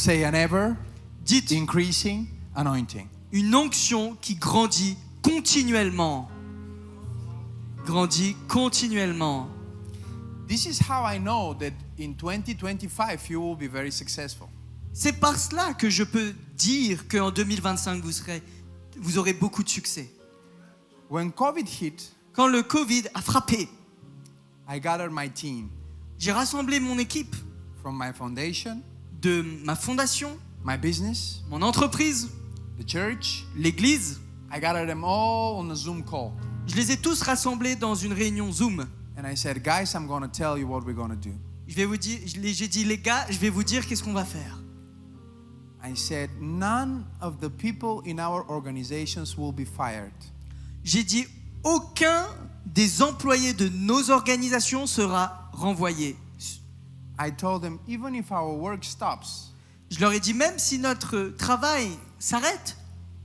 Say an ever Dites increasing anointing. une onction qui grandit continuellement. Grandit continuellement. This is how I know that in 2025 you will be very successful. C'est par cela que je peux dire qu'en 2025, vous aurez beaucoup de succès. When COVID hit, Quand le Covid a frappé, I gathered my team j'ai rassemblé mon équipe from my foundation, de ma fondation, my business, mon entreprise, the church. l'église. I gathered them all on a Zoom call. Je les ai tous rassemblés dans une réunion Zoom. And I said, guys, I'm going to tell you what we're going to do. J'ai dit, les gars, je vais vous dire qu'est-ce qu'on va faire. I said, none of the people in our organizations will be fired. J'ai dit, aucun des employés de nos organisations sera renvoyé. I told them, even if our work stops, Je leur ai dit, même si notre travail s'arrête,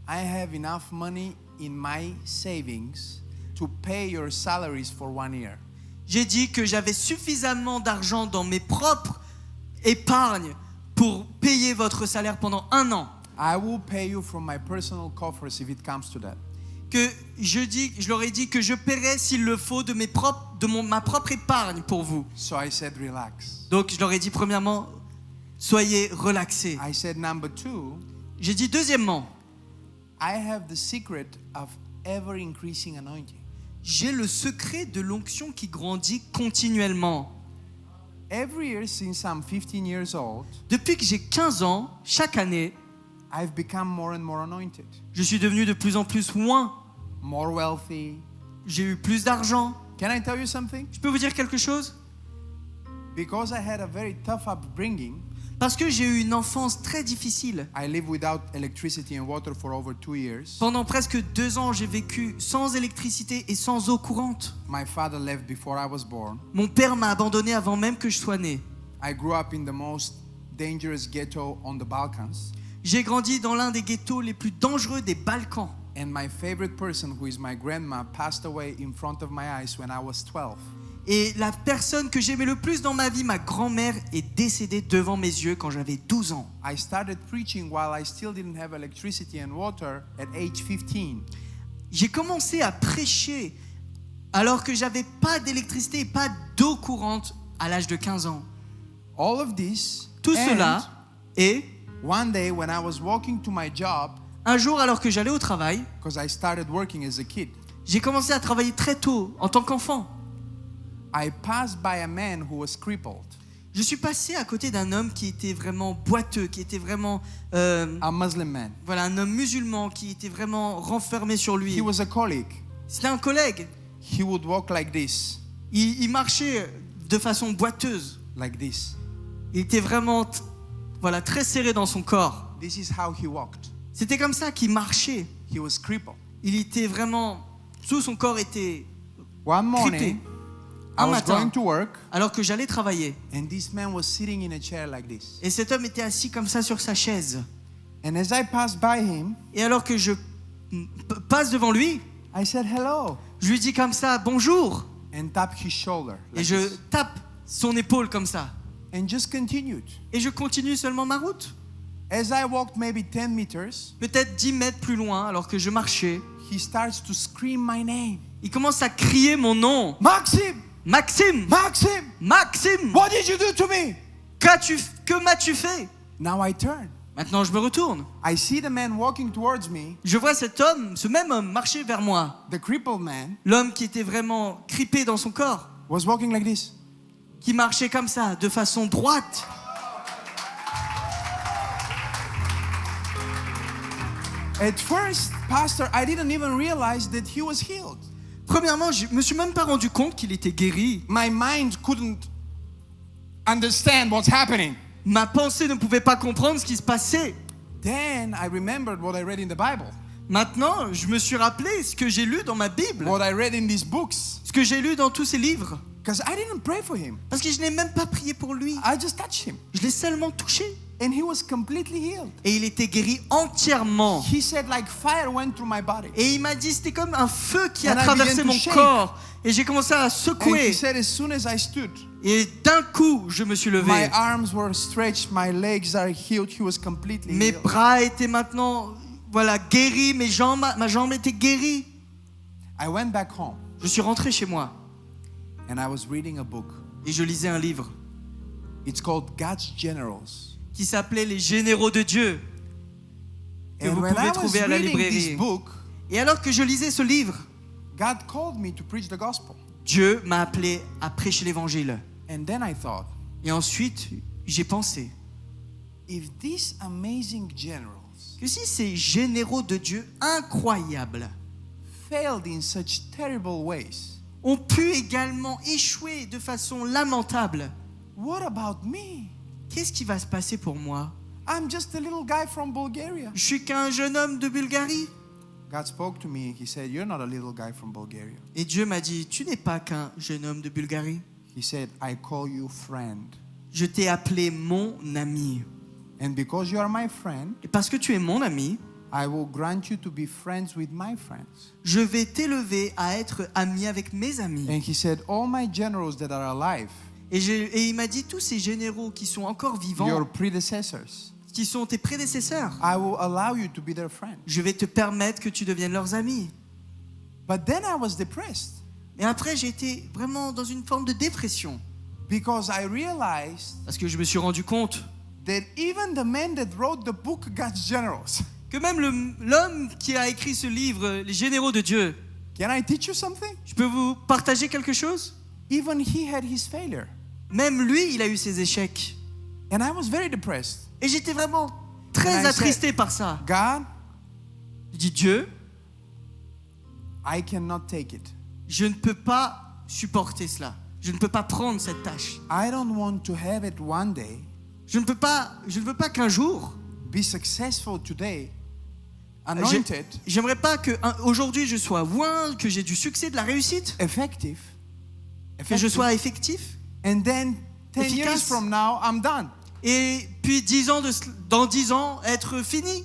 I have enough money in my savings to pay your salaries for 1 year. j'ai dit que j'avais suffisamment d'argent dans mes propres épargnes pour payer votre salaire pendant 1 an. I will pay you from my personal coffers if it comes to that. Que je leur ai dit que je paierais s'il le faut de ma propre épargne pour vous. So I said, relax. Donc je leur ai dit premièrement, soyez relaxés. I said, number 2, J'ai dit deuxièmement, I have the secret of ever increasing anointing. j'ai le secret de l'onction qui grandit continuellement. Every year since I'm 15 years old, Depuis que j'ai 15 ans, chaque année, I've become more and more anointed. je suis devenu de plus en plus loin. More wealthy. J'ai eu plus d'argent. Can I tell you something? Je peux vous dire quelque chose? Because I had a very tough upbringing, Parce que j'ai eu une enfance très difficile. I lived without electricity and water for over 2 years. Pendant presque 2 ans, j'ai vécu sans électricité et sans eau courante. My father left before I was born. Mon père m'a abandonné avant même que je sois né. I grew up in the most dangerous ghetto on the Balkans. J'ai grandi dans l'un des ghettos les plus dangereux des Balkans. And my favorite person, who is my grandma, passed away in front of my eyes when I was 12. Et la personne que j'aimais le plus dans ma vie, ma grand-mère, est décédée devant mes yeux quand j'avais 12 ans. I started preaching while I still didn't have electricity and water at age 15. J'ai commencé à prêcher alors que j'avais pas d'électricité et pas d'eau courante à l'âge de 15 ans. All of this, Tout and cela, et one day when I was walking to my job, un jour alors que j'allais au travail, because I started working as a kid, j'ai commencé à travailler très tôt en tant qu'enfant. I passed by a man who was crippled. Je suis passé à côté d'un homme qui était vraiment boiteux, qui était vraiment A Muslim man. voilà, un homme musulman qui était vraiment renfermé sur lui. He was a colleague. C'était un collègue. He would walk like this, Il marchait de façon boiteuse. like this. Il était vraiment voilà, très serré dans son corps. This is how he walked. C'était comme ça qu'il marchait. He was crippled. Il était vraiment... Tout son corps était One morning, crippé. I Un was matin, going to work, alors que j'allais travailler. and this man was sitting in a chair like this. Et cet homme était assis comme ça sur sa chaise. And as I passed by him, Et alors que je passe devant lui, I said hello, je lui dis comme ça, bonjour. and tapped his shoulder, Et like je this, tape son épaule comme ça. and just continued. Et je continue seulement ma route. As I walked maybe 10 meters, Peut-être 10 mètres plus loin, alors que je marchais, he starts to scream my name. il commence à crier mon nom. Maxim! Maxime! Maxim! Maxime! What did you do to me? Que m'as-tu fait? Now I turn. Maintenant, je me retourne. I see the man walking towards me, Je vois cet homme, ce même homme, marcher vers moi. the crippled man, L'homme qui était vraiment crippé dans son corps, was walking like this. qui marchait comme ça, de façon droite. At first, Pastor, I didn't even realize that he was healed. Premièrement, je me suis même pas rendu compte qu'il était guéri. My mind couldn't understand what's happening. Ma pensée ne pouvait pas comprendre ce qui se passait. Then I remembered what I read in the Bible, Maintenant, je me suis rappelé ce que j'ai lu dans ma Bible, what I read in these books, ce que j'ai lu dans tous ces livres. because I didn't pray for him. Parce que je n'ai même pas prié pour lui. I just touched him. Je l'ai seulement touché. And he was completely healed. Et il était guéri entièrement. He said like fire went through my body. Et il m'a dit, c'était comme un feu qui a And I traversé began to mon shake. corps. Et j'ai commencé à And he secouer. said as soon as I stood, Et d'un coup, je me suis my levé. arms were stretched, my legs are healed. He was completely Mes healed. bras étaient maintenant, voilà, guéris. Ma jambe était guérie. I went back home Je suis rentré chez moi. and I was reading a book. Et je lisais un livre It's called God's Generals. qui s'appelait Les Généraux de Dieu, que And vous when I pouvez was trouver à la reading this librairie. book, Et alors que je lisais ce livre, God called me to preach the gospel. Dieu m'a appelé à prêcher l'évangile. And then I thought, Et ensuite, j'ai pensé if these amazing generals que si ces généraux de Dieu incroyables failed in such terrible ways, ont pu également échouer de façon lamentable, what about me? qu'est-ce qui va se passer pour moi? I'm just a little guy from Bulgaria. Je suis qu'un jeune homme de Bulgarie. God spoke to me. He said, you're not a little guy from Bulgaria. Et Dieu m'a dit, tu n'es pas qu'un jeune homme de Bulgarie. He said, I call you friend. Je t'ai appelé mon ami. And because you are my friend, Et parce que tu es mon ami, I will grant you to be friends with my friends. je vais t'élever à être ami avec mes amis. And he said, all my generals that are alive, Et il m'a dit, tous ces généraux qui sont encore vivants, your predecessors, qui sont tes prédécesseurs, I will allow you to be their friend. je vais te permettre que tu deviennes leurs amis. But then I was depressed Mais après, j'ai été vraiment dans une forme de dépression. because I realized Parce que je me suis rendu compte that even the man that wrote the book, God's Generals, que même l'homme qui a écrit ce livre, Les Généraux de Dieu, can I teach you something? je peux vous partager quelque chose? Even he had his failure. Même lui, il a eu ses échecs. And I was very depressed. Et j'étais vraiment And très I attristé said, par ça. God, Je dis, Dieu, I cannot take it. je ne peux pas supporter cela. Je ne peux pas prendre cette tâche. I don't want to have it one day, Je ne veux pas qu'un jour, be successful today, anointed, j'aimerais pas que aujourd'hui je sois loin, que j'ai du succès, de la réussite, effective, que je sois effectif. and then 10 years efficace. from now, I'm done. Et puis dans 10 ans, être fini.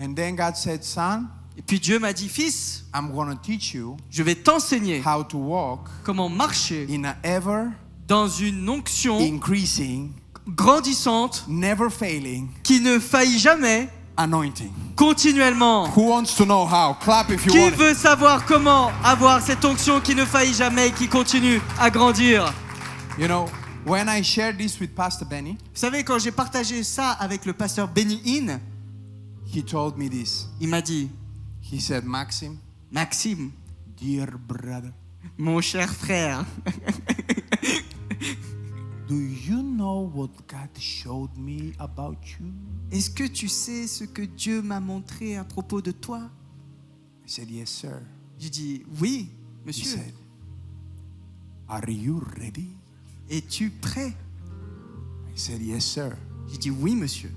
And then God said, son, Et puis Dieu m'a dit, fils, I'm going to teach you je vais t'enseigner how to walk comment marcher in an ever dans une onction increasing, grandissante never failing qui ne faillit jamais, anointing. continuellement. Who wants to know how? Clap if you Qui want it. veut savoir comment avoir cette onction qui ne faillit jamais et qui continue à grandir? You know, when I shared this with Pastor Benny, Vous savez, quand j'ai partagé ça avec le pasteur Benny Hinn, he told me this. il m'a dit, He said, Maxim, Maxime, dear brother, mon cher frère, do you know what God showed me about you? est-ce que tu sais ce que Dieu m'a montré à propos de toi? I said, yes, sir. J'ai dit, oui, He monsieur. said, are you ready? Es-tu prêt? I said, yes, sir. J'ai dit, oui, monsieur.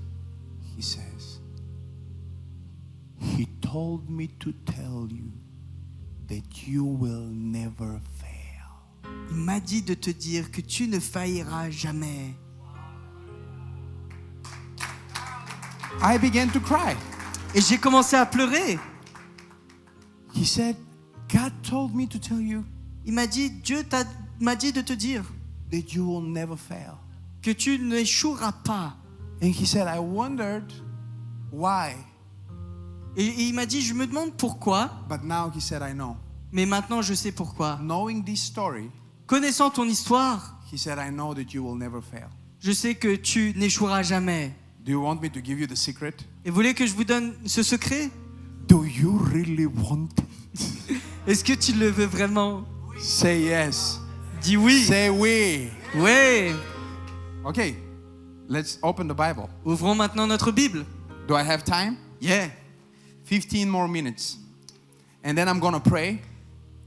He says, he told me to tell you that you will never fail. Il m'a dit de te dire que tu ne failliras jamais. I began to cry. Et j'ai commencé à pleurer. He said, God told me to tell you Il m'a dit, m'a dit de te dire that you will never fail. que tu n'échoueras pas. And he said, I wondered why. Et il m'a dit, je me demande pourquoi, But now he said, I know. mais maintenant je sais pourquoi. Knowing this story, Connaissant ton histoire, he said, I know that you will never fail. je sais que tu n'échoueras jamais. Do you want me to give you the secret? Et vous voulez que je vous donne ce secret? Do you really want it? Est-ce que tu le veux vraiment? Say yes. Dis oui. Say we. Oui. Okay, let's open the Bible. Ouvrons maintenant notre Bible. Do I have time? Yeah. 15 more minutes. And then I'm going to pray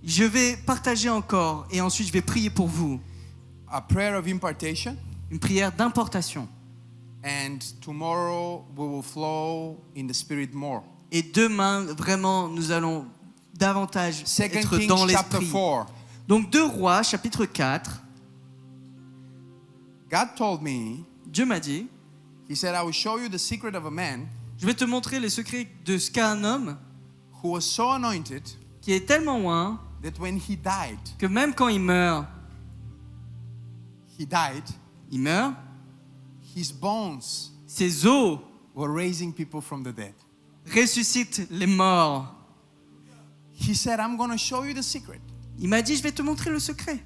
Je vais partager encore et ensuite je vais prier pour vous. a prayer of impartation. Une prière d'importation. And tomorrow we will flow in the Spirit more. Et demain, vraiment, nous allons davantage 2 être Kings dans chapter l'esprit. 4. Donc 2 Rois, chapitre 4, God told me, Dieu m'a dit, He said, I will show you the secret of a man Je vais te montrer les secrets de ce qu'a un homme who was so anointed qui est tellement loin that when he died, que même quand il meurt, il meurt, his bones ses os were raising people from the dead. ressuscitent les morts. He said, I'm going to show you the secret. Il m'a dit, je vais te montrer le secret.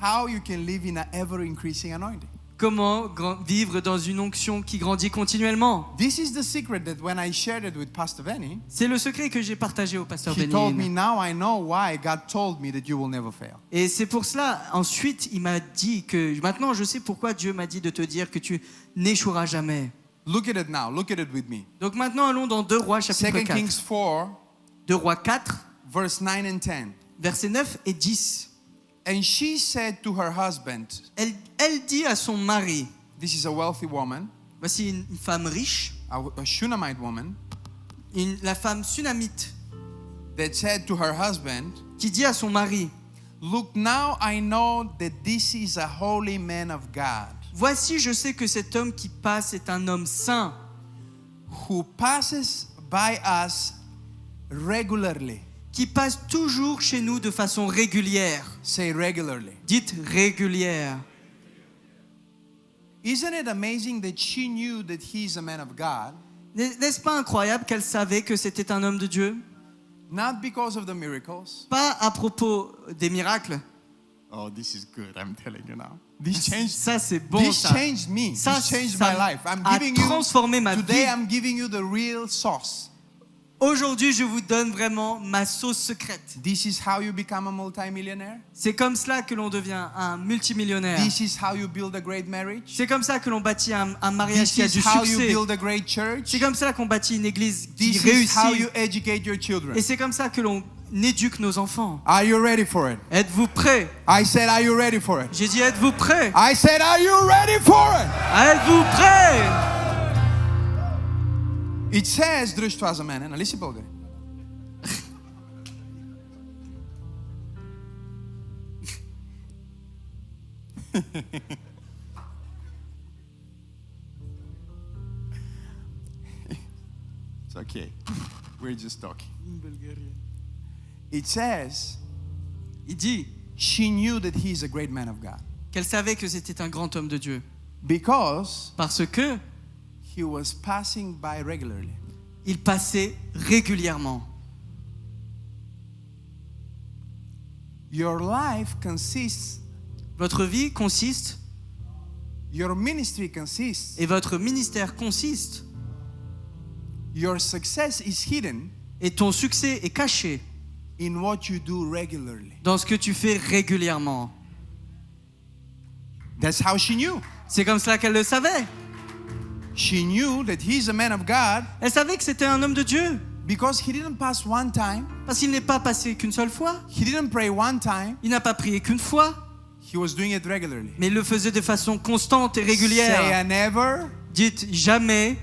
How you can live in an ever-increasing anointing. Comment vivre dans une onction qui grandit continuellement. This is the secret that when I shared it with Pastor Benny, C'est le secret que j'ai partagé au pasteur he told me, Benny. now I know why God told me that you will never fail. Et c'est pour cela, ensuite, il m'a dit que, maintenant je sais pourquoi Dieu m'a dit de te dire que tu n'échoueras jamais. Look at it now. Look at it with me. Donc maintenant, allons dans 2 Rois chapitre 2 4. Kings 4, 2 Rois 4, verse 9 and 10. versets 9 et 10. And she said to her husband, Elle dit à son mari, this is a wealthy woman, voici une femme riche, a Shunammite woman, la femme sunamite, that said to her husband, qui dit à son mari, look, now I know that this is a holy man of God, voici je sais que cet homme qui passe est un homme saint, who passes by us regularly. qui passe toujours chez nous de façon régulière. Say regularly. Dites régulière. Isn't it amazing that she knew that he's a man of God? N'est-ce pas incroyable qu'elle savait que c'était un homme de Dieu? Not because of the miracles. Pas à propos des miracles. Oh, this is good, I'm telling you now. This changed, Ça c'est bon this ça. changed me. Ça, This changed ça my life. I'm a giving you, transformé ma today vie. I'm giving you the real sauce. Aujourd'hui, je vous donne vraiment ma sauce secrète. This is how you become a multimillionaire. C'est comme cela que l'on devient un multimillionnaire. This is how you build a great marriage. C'est comme ça que l'on bâtit un mariage This qui a is du how you succès. build a great church. C'est comme ça qu'on bâtit une église qui This is how you réussit. educate your children. Et c'est comme ça que l'on éduque nos enfants. Are you ready for it? Êtes-vous prêts? I said, are you ready for it? J'ai dit, êtes-vous prêts? I said, are you ready for it? Êtes-vous prêts? It says, društva za mene, нали си българин? It's okay. We're just talking. It says, Il dit she knew that he is a great man of God qu'elle savait que c'était un grand homme de Dieu. because Parce que he was passing by regularly. il passait régulièrement. Your life consists, Votre vie consiste, your ministry consists, et votre ministère consiste, your success is hidden et ton succès est caché in what you do regularly. dans ce que tu fais régulièrement. That's how she knew. C'est comme cela qu'elle le savait. She knew that he's a man of God Elle savait que c'était un homme de Dieu. because he didn't pass one time, Parce qu'il n'est pas passé qu'une seule fois. he didn't pray one time, Il n'a pas prié qu'une fois. he was doing it regularly. Mais il le faisait de façon constante et Say régulière. an ever Dites jamais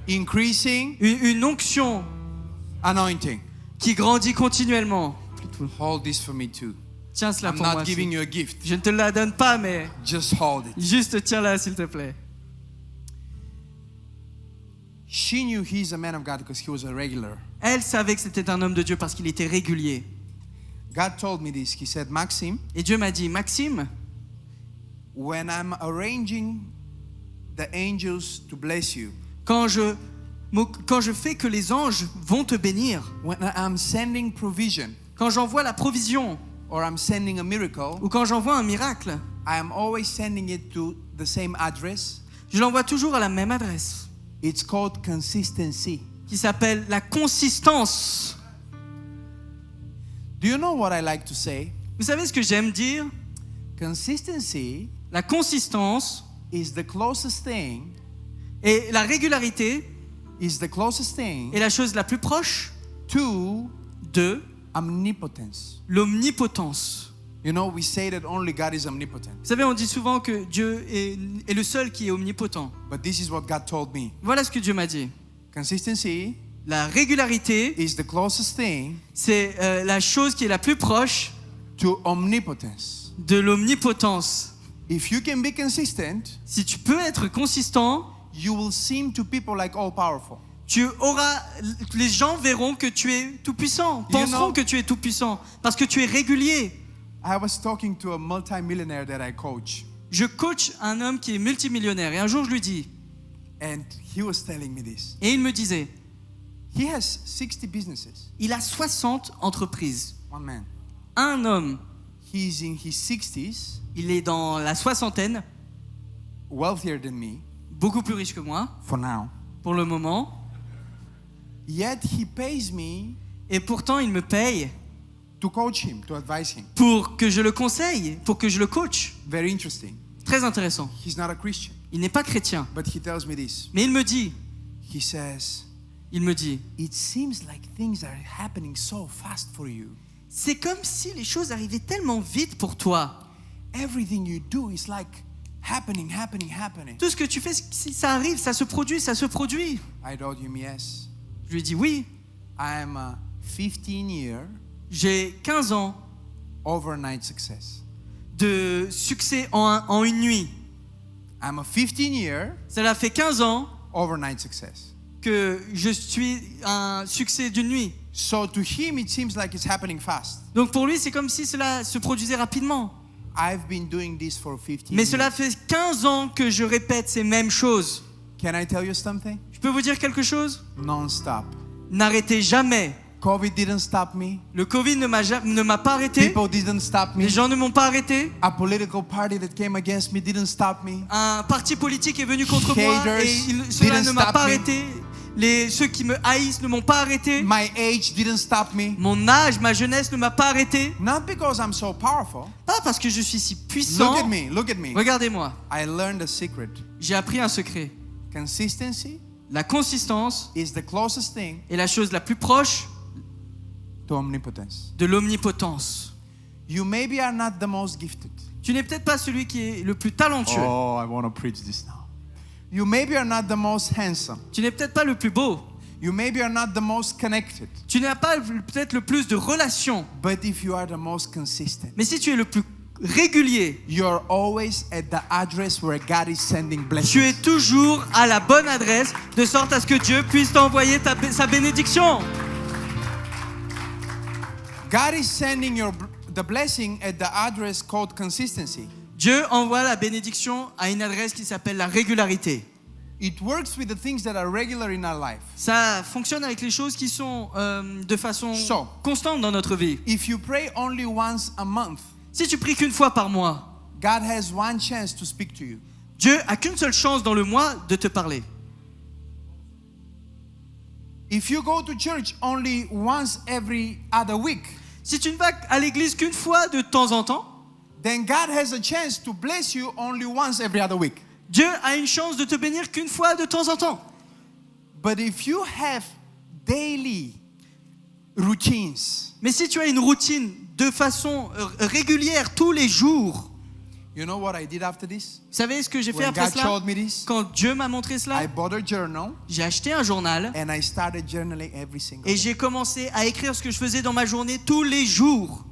increasing une onction anointing. qui grandit continuellement. Hold this for me too. Tiens cela I'm pour moi. not giving aussi. you a gift. Je ne te la donne pas, mais Just hold it. juste tiens-la s'il te plaît. She knew he's a man of God because he was a regular. Elle savait que c'était un homme de Dieu parce qu'il était régulier. God told me this. He said, Maxim, Et Dieu m'a dit, Maxime, when I'm arranging the angels to bless you, quand je fais que les anges vont te bénir, when I'm sending provision quand j'envoie la provision or I'm sending a miracle, ou quand j'envoie un miracle, I am always sending it to the same address. je l'envoie toujours à la même adresse It's called consistency. qui s'appelle la consistance. Do you know what I like to say? Vous savez ce que j'aime dire? Consistency La consistance is the closest thing, et la régularité is the closest thing est la chose la plus proche to de omnipotence. l'omnipotence. You know, we say that only God is omnipotent. Vous savez, on dit souvent que Dieu est le seul qui est omnipotent. But this is what God told me. Voilà ce que Dieu m'a dit. Consistency La régularité, is the closest thing c'est la chose qui est la plus proche to omnipotence. de l'omnipotence. If you can be consistent, si tu peux être consistant, you will seem to people like all powerful. les gens verront que tu es tout puissant, penseront que tu es tout puissant, parce que tu es régulier. I was talking to a multi-millionaire that I coach, Je coach un homme qui est multimillionnaire, et un jour je lui dis, and he was telling me this. et il me disait, He has 60 businesses. il a 60 entreprises. One man. Un homme, He's in his 60s, il est dans la soixantaine, wealthier than me beaucoup plus riche que moi, for now. pour le moment, Yet he pays me et pourtant il me paye to coach him, to advise him. pour que je le conseille, pour que je le coach. Very interesting. Très intéressant. He's not a Christian, Il n'est pas chrétien, but he tells me this. mais il me dit, He says, it seems like things are happening so fast for you. c'est comme si les choses arrivaient tellement vite pour toi. Everything you do is like happening. Tout ce que tu fais, ça arrive, ça se produit. I told him yes. Je lui ai dit oui, I am a 15-year j'ai 15 ans overnight success. de succès en une nuit. I'm a 15-year Cela fait 15 ans overnight success. que je suis un succès d'une nuit. So to him, it seems like it's happening fast. Donc pour lui, c'est comme si cela se produisait rapidement. I've been doing this for 15 Mais years. cela fait 15 ans que je répète ces mêmes choses. Can I tell you something? Je peux vous dire quelque chose? Non-stop. N'arrêtez jamais. COVID didn't stop me. Le Covid ne m'a pas arrêté. People didn't stop me. Les gens ne m'ont pas arrêté. A political party that came against me didn't stop me. Un parti politique est venu contre moi Haters et cela didn't ne m'a stop pas me. arrêté. Ceux qui me haïssent ne m'ont pas arrêté. My age didn't stop me. Mon âge, ma jeunesse ne m'a pas arrêté. Not because I'm so powerful. Pas parce que je suis si puissant. Look at me. Regardez-moi. I learned a secret. J'ai appris un secret. Consistency La consistance is the closest thing est la chose la plus proche to omnipotence. de l'omnipotence. You maybe are not the most gifted. Tu n'es peut-être pas celui qui est le plus talentueux. Oh, I want to preach this now. You maybe are not the most handsome. Tu n'es peut-être pas le plus beau. You maybe are not the most connected. Tu n'as pas peut-être le plus de relations. But if you are the most consistent, Mais si tu es le plus régulier, you're always at the address where God is sending blessings. tu es toujours à la bonne adresse, de sorte à ce que Dieu puisse t'envoyer sa bénédiction. God is sending the blessing at the address called consistency. Dieu envoie la bénédiction à une adresse qui s'appelle la régularité. It works with the things that are regular in our life. Ça fonctionne avec les choses qui sont de façon So, constante dans notre vie. If you pray only once a month, Si tu pries qu'une fois par mois, God has one chance to speak to you. Dieu a qu'une seule chance dans le mois de te parler. If you go to church only once every other week, Si tu ne vas à l'église qu'une fois de temps en temps, then God has a chance to bless you only once every other week. Dieu a une chance de te bénir qu'une fois de temps en temps. But if you have daily routines, Mais si tu as une routine de façon régulière tous les jours, you know what I did after this? vous savez ce que j'ai fait When après God cela? showed me this, Quand Dieu m'a montré cela, I bought a journal j'ai acheté un journal and I started journaling every single et day. j'ai commencé à écrire ce que je faisais dans ma journée tous les jours.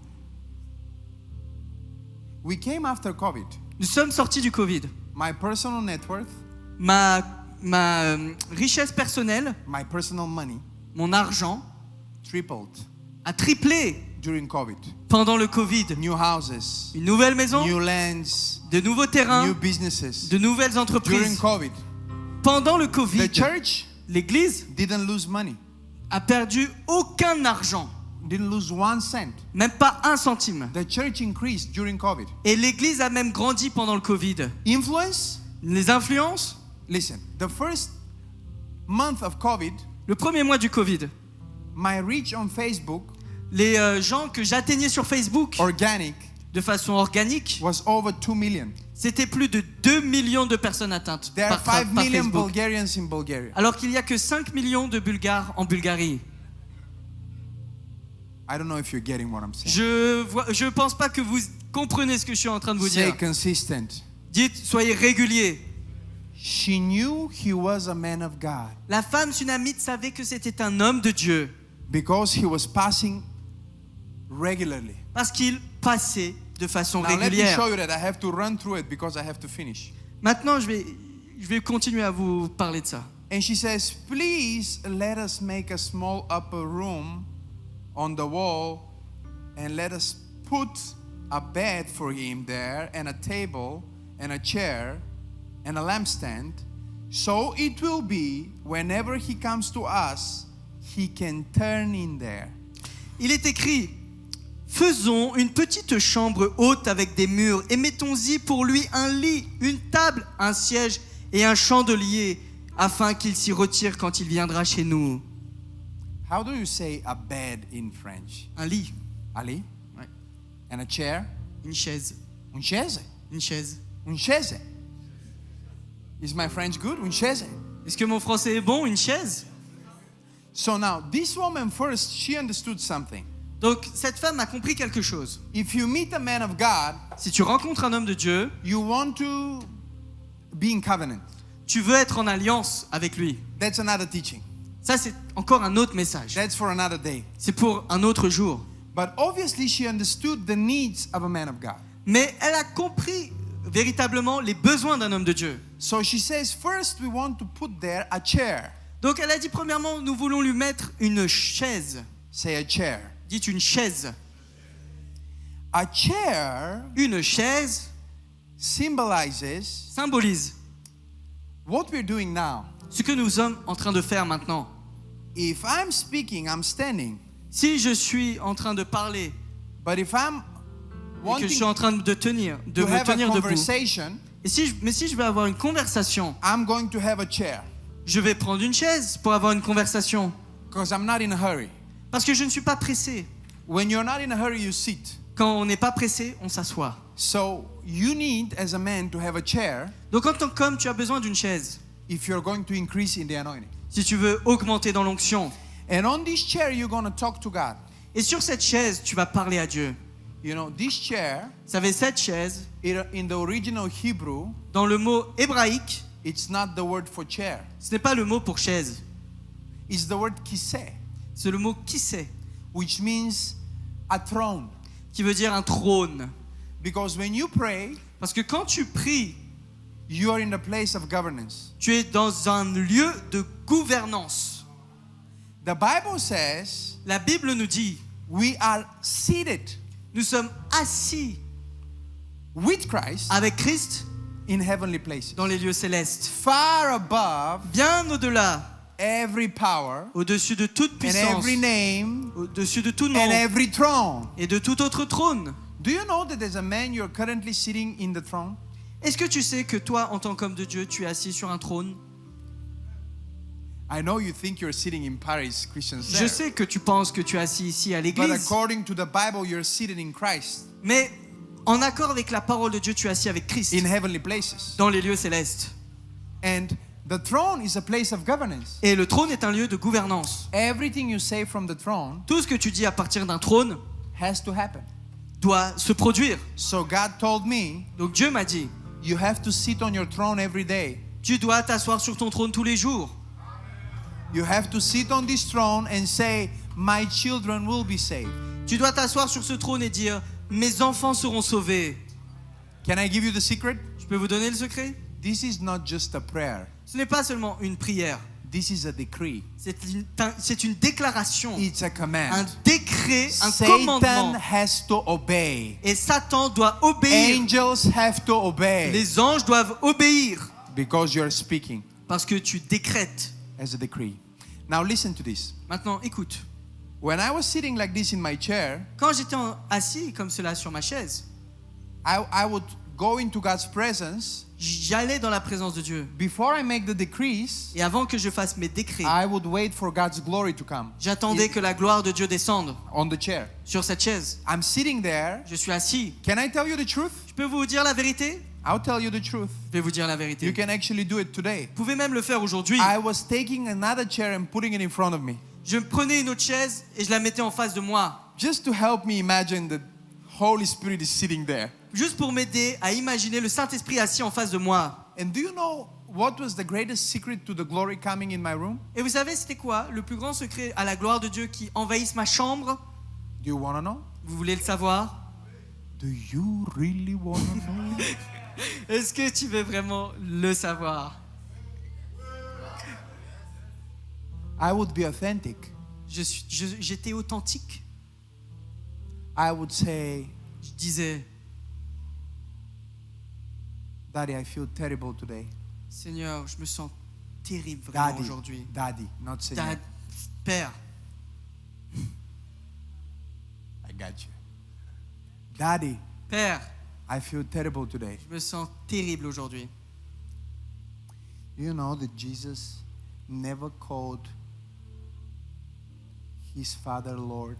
We came after COVID. Nous sommes sortis du Covid. My personal net worth, Ma richesse personnelle, my personal money mon argent, tripled a triplé during COVID. pendant le Covid. New houses, Une nouvelle maison, new lands, de nouveaux terrains, new businesses de nouvelles during entreprises. COVID. Pendant le The Covid, church l'Église didn't lose money, a perdu aucun argent, didn't lose 1 cent. même pas un centime. The church increased during COVID. Et l'Église a même grandi pendant le Covid. Influence? Les influences, Listen, the first month of COVID, le premier mois du Covid, my reach on Facebook, les gens que j'atteignais sur Facebook organic, de façon organique, was over 2 million. c'était plus de 2 millions de personnes atteintes There are par 5 million Facebook. Bulgarians in Bulgaria. Alors qu'il n'y a que 5 millions de Bulgares en Bulgarie. I don't know if you're getting what I'm saying. Je pense pas que vous comprenez ce que je suis en train de vous Say dire. consistent. Dites, soyez réguliers. She knew he was a man of God La femme sunamite savait que c'était un homme de Dieu because he was passing regularly. parce qu'il passait de façon Now let me régulière. show you that I have to run through it because I have to finish. Maintenant, je vais continuer à vous parler de ça. And she says, please let us make a small upper room on the wall and let us put a bed for him there and a table and a chair and a lampstand. So it will be whenever he comes to us, he can turn in there. Il est écrit: faisons une petite chambre haute avec des murs et mettons-y pour lui un lit, une table, un siège et un chandelier, afin qu'il s'y retire quand il viendra chez nous. How do you say a bed in French? Un lit, Ali? Ouais. And a chair? une chaise, Une chaise? une chaise. Une chaise. Is my French good? Une chaise. Est-ce que mon français est bon? Une chaise? So now, this woman first, she understood something. Donc cette femme a compris quelque chose. If you meet a man of God, Si tu rencontres un homme de Dieu, you want to be in covenant. tu veux être en alliance avec lui. That's another teaching. Ça, c'est encore un autre message. That's for another day. C'est pour un autre jour. But obviously, she understood the needs of a man of God. Mais elle a compris véritablement les besoins d'un homme de Dieu. So she says, first, we want to put there a chair. Donc elle a dit premièrement, nous voulons lui mettre une chaise. Say a chair. Dites une chaise. A chair Une chaise symbolizes symbolise what we're doing now. ce que nous sommes en train de faire maintenant. If I'm speaking, I'm standing. Si je suis en train de parler But if I'm et que je suis wanting en train de tenir, de to me have a tenir debout, conversation, et si je veux avoir une conversation, I'm going to have a chair je vais prendre une chaise pour avoir une conversation. because I'm not in a hurry. Parce que je ne suis pas pressé. When you're not in a hurry, you sit. Quand on n'est pas pressé, on s'assoit. So you need, as a man, to have a chair Donc en tant qu'homme, tu as besoin d'une chaise. if you're going to increase in the anointing. Si tu veux augmenter dans l'onction. And on this chair, you're going to talk to God. Et sur cette chaise, tu vas parler à Dieu. You know, this chair, Vous savez, cette chaise, in the original Hebrew, dans le mot hébraïque, it's not the word for chair. ce n'est pas le mot pour chaise. It's the word kiseh, C'est le mot kissé, which means a throne. qui veut dire un trône. Because when you pray, Parce que quand tu pries, you are in the place of governance. tu es dans un lieu de gouvernance. The Bible says La Bible nous dit, we are seated nous sommes assis with Christ avec Christ in heavenly places, dans les lieux célestes, far above bien au-delà, every power au-dessus de toute and puissance, every name au-dessus de tout nom and every throne. et de tout autre trône. Do you know that there's a man you're currently sitting in the throne? Est-ce que tu sais que toi, en tant qu'homme de Dieu, tu es assis sur un trône? I know you think you're sitting in Paris, Christian Je Center, sais que tu penses que tu es assis ici à but l'église, according to the Bible, you're seated in Christ mais en accord avec la parole de Dieu, tu es assis avec Christ in heavenly places. dans les lieux célestes. And the throne is a place of governance. Et le trône est un lieu de gouvernance. Everything you say from the throne Tout ce que tu dis à partir d'un trône has to happen. doit se produire. So God told me, Donc Dieu m'a dit, you have to sit on your throne every day. tu dois t'asseoir sur ton trône tous les jours. You have to sit on this throne and say, my children will be saved. Tu dois t'asseoir sur ce trône et dire, mes enfants seront sauvés. Can I give you the secret? Je peux vous donner le secret? This is not just a prayer. Ce n'est pas seulement une prière, This is a decree. c'est une déclaration, It's a un command. décret, un Satan commandement. has to obey. Et Satan doit obéir. Angels have to obey. Les anges doivent obéir Because you're speaking parce que tu décrètes. as a decree. Now listen to this. Maintenant, écoute. When I was sitting like this in my chair, Quand j'étais assis comme cela sur ma chaise, I would go into God's presence. j'allais dans la présence de Dieu. Before I make the decrees, Et avant que je fasse mes décrets, I would wait for God's glory to come j'attendais que la gloire de Dieu descende on the chair. sur cette chaise. I'm sitting there. Je suis assis. Can I tell you the truth? Je peux vous dire la vérité? I'll tell you the truth. Je vais vous dire la You vérité. can actually do it today. Vous pouvez même le faire aujourd'hui. I was taking another chair and putting it in front of me, Je prenais une autre chaise et je la mettais en face de moi, just to help me imagine that Holy Spirit is sitting there. juste pour m'aider à imaginer le Saint-Esprit assis en face de moi. And do you know what was the greatest secret to the glory coming in my room? Et vous savez, c'était quoi le plus grand secret à la gloire de Dieu qui envahisse ma chambre? Do you want to know? Vous voulez le savoir? Do you really want to know? Est-ce que tu veux vraiment le savoir? I would be authentic. J'étais authentique. I would say, Je disais, Daddy, I feel terrible today. Seigneur, je me sens terrible vraiment Daddy, aujourd'hui. Daddy, not Seigneur. Père, I got you. Daddy, Père, I feel terrible today. je me sens terrible aujourd'hui. You know that Jesus never called his Father Lord.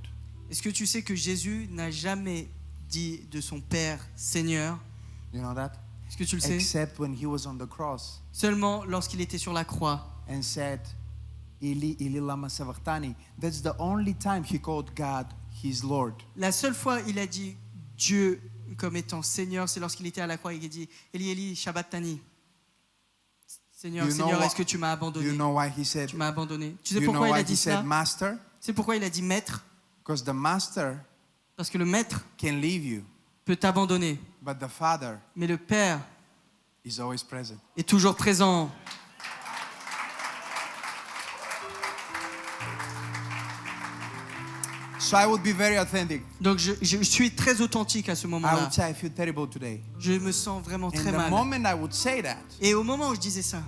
Est-ce que tu sais que Jésus n'a jamais dit de son Père Seigneur? You know that? Est-ce que tu le sais? Except when he was on the cross Seulement lorsqu'il était sur la croix. and said, Eli, Eli, lama sabachthani. That's the only time he called God his Lord. La seule fois il a dit Dieu comme étant Seigneur, c'est lorsqu'il était à la croix et qu'il dit Eli, Eli, Shabbatani. Seigneur, You know Seigneur, what- est-ce que tu m'as abandonné? You know why he said, Tu m'as abandonné. Tu sais you know pourquoi il why a he dit said ça? master? C'est pourquoi il a dit maître? Because the master Parce que le maître can leave you, peut t'abandonner, but the Father mais le Père is always present. est toujours présent. So I would be very authentic. Donc je suis très authentique à ce I moment-là. would say I feel terrible today. Je me sens vraiment And très the mal. moment I would say that, Et au moment où je disais ça,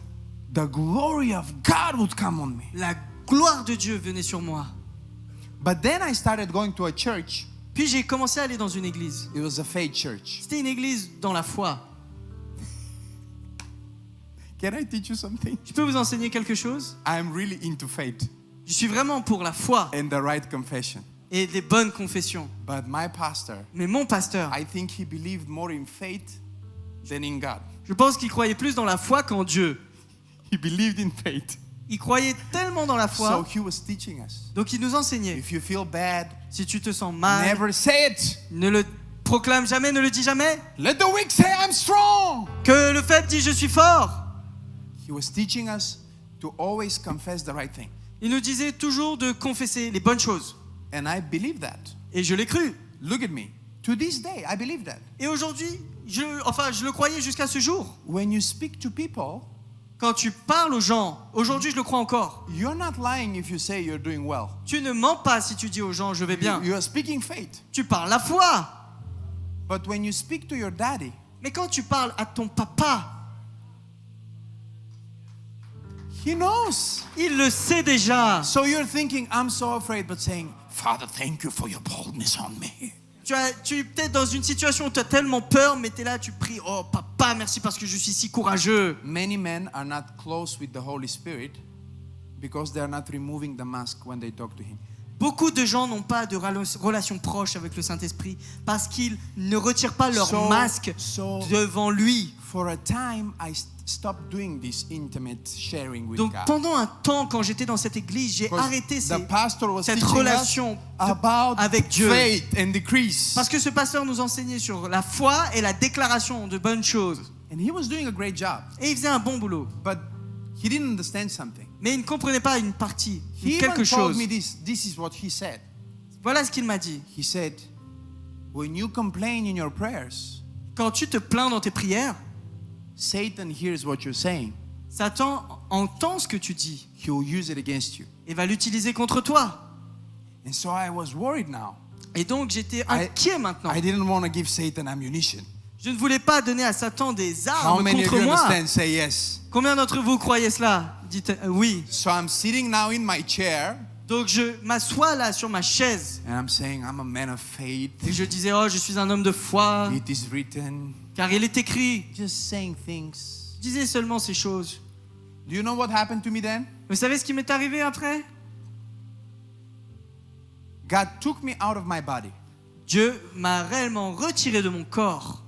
the glory of God would come on me. la gloire de Dieu venait sur moi. But then I started going to a church. Puis j'ai commencé à aller dans une église. It was a faith church. C'était une église dans la foi. Can I teach you something? Je peux vous enseigner quelque chose? I'm really into faith Je suis vraiment pour la foi and the right confession. et des bonnes confessions. But my pastor, Mais mon pasteur, I think he believed more in faith than in God. je pense qu'il croyait plus dans la foi qu'en Dieu. He believed in faith. Il croyait tellement dans la So foi, he was teaching us. donc il nous enseignait. If you feel bad, Si tu te sens mal, never say it. ne le proclame jamais, ne le dis jamais. Let the weak say I'm strong. Que le faible dise je suis fort. He was teaching us to always confess the right thing. Il nous disait toujours de confesser les bonnes choses. And I believe that. Et je l'ai cru. Look at me. To this day, I believe that. Et aujourd'hui, je le croyais jusqu'à ce jour. When you speak to people, Quand tu parles aux gens, aujourd'hui je le crois encore. you're not lying if you say you're doing well. Tu ne mens pas si tu dis aux gens je vais bien. You are speaking faith. Tu parles la foi. But when you speak to your daddy, Mais quand tu parles à ton papa, he knows. il le sait déjà. So you're thinking, I'm so afraid, but saying, Father, thank you for your boldness on me. Tu es peut-être dans une situation où tu as tellement peur, mais tu es là, tu pries, oh papa, merci parce que je suis si courageux. Many men are not close with the Holy Spirit because they are not removing the mask when they talk to him. Beaucoup de gens n'ont pas de relation proche avec le Saint-Esprit parce qu'ils ne retirent pas leur masque devant lui. For a time, I stopped doing this intimate sharing with Donc God. pendant un temps, quand j'étais dans cette église, j'ai Because arrêté the pastor was cette teaching relation us about avec Dieu. faith and decrees. Parce que ce pasteur nous enseignait sur la foi et la déclaration de bonnes choses. And he was doing a great job, Et il faisait un bon boulot. but he didn't understand something. Mais il ne comprenait pas une partie, He quelque even told chose. me this. This is what he said. Voilà ce qu'il m'a dit. He said, when you complain in your prayers, Quand tu te plains dans tes prières, Satan hears what you're saying. Satan entend ce que tu dis He will use it against you. et va l'utiliser contre toi. And so I was worried now. Et donc j'étais inquiet maintenant. I didn't want to give Satan ammunition. Je ne voulais pas donner à Satan des How armes many of contre you moi. understand? Say yes. Combien d'entre vous croyez cela? Dites oui. So I'm sitting now in my chair Donc je m'assois là sur ma chaise and I'm saying, I'm a man of faith. et je disais, oh, je suis un homme de foi, It is written. car il est écrit. Just saying things. Je disais seulement ces choses. Do you know what happened to me then? Vous savez ce qui m'est arrivé après? God took me out of my body. Dieu m'a réellement retiré de mon corps.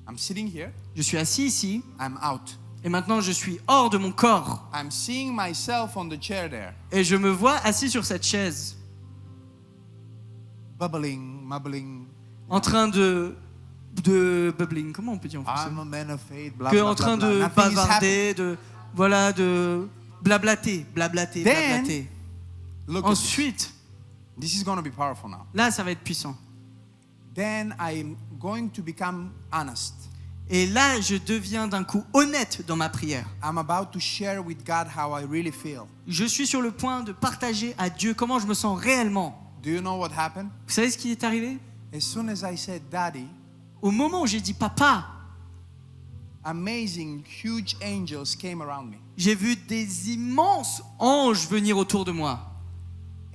I'm sitting here. Je suis assis ici I'm out. et maintenant je suis hors de mon corps. I'm seeing myself on the chair there. Et je me vois assis sur cette chaise, Bubbling, mumbling. en train de bubbling, comment on peut dire en français? I'm a man of faith. Blah, Que blah, en train blah, blah. de Nothing is happening. bavarder, de blablater. Then, look at this. Ensuite, This is going to be powerful now. là ça va être puissant. then I'm going to become honest. Et là, je deviens d'un coup honnête dans ma prière. I'm about to share with God how I really feel. Je suis sur le point de partager à Dieu comment je me sens réellement. Do you know what happened? Vous savez ce qui est arrivé? As soon as I said Daddy, Au moment où j'ai dit papa, amazing, huge angels came around me. j'ai vu des immenses anges venir autour de moi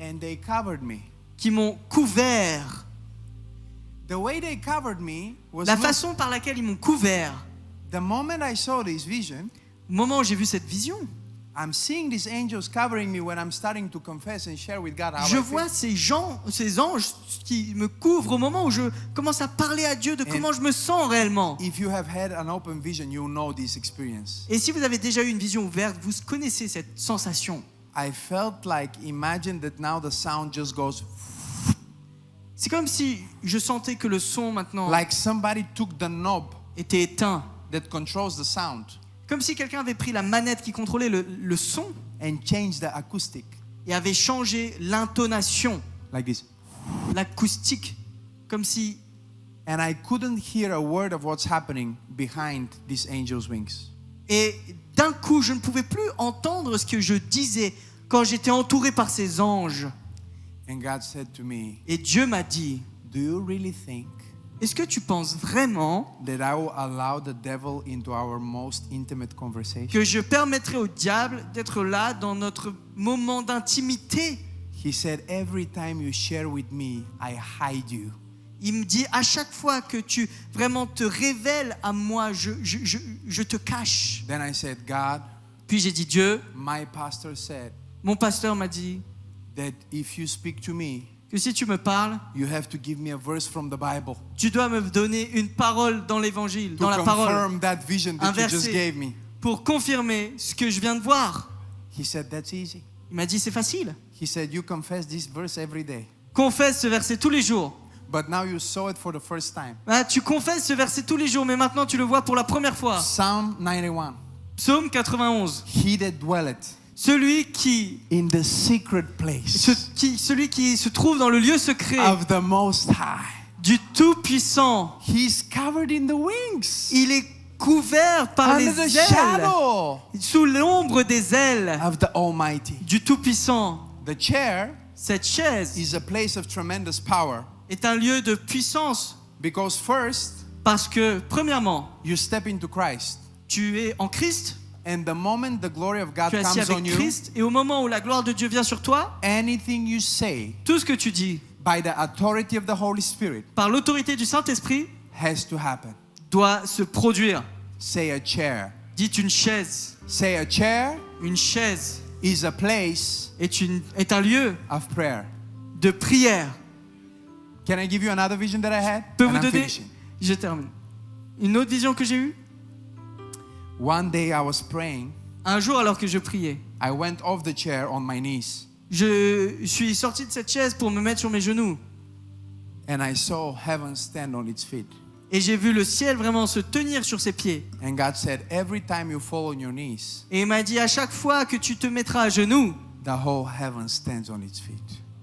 And they covered me. qui m'ont couvert. The way they covered me was La not- façon par laquelle ils m'ont couvert, the moment I saw this vision, au moment où j'ai vu cette vision, I'm seeing these angels covering me when I'm starting to confess and share with God how je I vois feel. ces anges qui me couvrent au moment où je commence à parler à Dieu de comment je me sens réellement. If you have had an open vision, you know this experience. Et si vous avez déjà eu une vision ouverte, vous connaissez cette sensation. I felt like, imagine that now the sound just goes, C'est comme si je sentais que le son maintenant like somebody took the knob était éteint. that controls the sound Comme si quelqu'un avait pris la manette qui contrôlait le son and changed the acoustic, et avait changé l'intonation, like this. l'acoustique. Comme si... And I couldn't hear a word of what's happening behind these angels' wings. Et d'un coup, je ne pouvais plus entendre ce que je disais quand j'étais entouré par ces anges. And God said to me, Et Dieu m'a dit, do you really think est-ce que tu penses vraiment that I will allow the devil into our most intimate conversation? que je permettrai au diable d'être là dans notre moment d'intimité? He said, every time you share with me, I hide you. Il me dit, à chaque fois que tu vraiment te révèles à moi, je te cache. Then I said, God, Puis j'ai dit, Dieu, my pastor said mon pasteur m'a dit that if you speak to me, que si tu me parles, you have to give me a verse from the Bible tu dois me donner une parole dans l'évangile, to dans la parole, confirm that vision un that you just verset gave me. pour confirmer ce que je viens de voir. He said, that's easy. Il m'a dit, c'est facile. He said, you confess this verse every day. Confesse ce verset tous les jours. But now you saw it for the first time. Ah, tu confesses ce verset tous les jours, mais maintenant tu le vois pour la première fois. Psalm 91. Psaume 91. He that dwelleth Celui qui in the secret place celui qui se trouve dans le lieu secret of the Most High. du Tout-Puissant, He's covered in the wings. il est couvert par Under the les ailes, shadow sous l'ombre des ailes of the Almighty. du Tout-Puissant. The chair Cette chaise is a place of tremendous power est un lieu de puissance because first parce que, premièrement, you step into Christ, tu es en Christ, and the moment the glory of God tu es assis comes on avec you, Christ, et au moment où la gloire de Dieu vient sur toi, anything you say tout ce que tu dis, by the authority of the Holy Spirit par l'autorité du Saint-Esprit, has to happen. doit se produire. Say a chair. Dites une chaise. Say a chair Une chaise is a place est un lieu of prayer. de prière. Can I give you another vision that I had? Je peux And vous I'm donner, finishing. je termine. Une autre vision que j'ai eue, One day I was praying. un jour alors que je priais, I went off the chair on my knees je suis sorti de cette chaise pour me mettre sur mes genoux and I saw heaven stand on its feet. et j'ai vu le ciel vraiment se tenir sur ses pieds. And God said, every time you fall on your knees, Et il m'a dit, à chaque fois que tu te mettras à genoux, the whole heaven stands on its feet.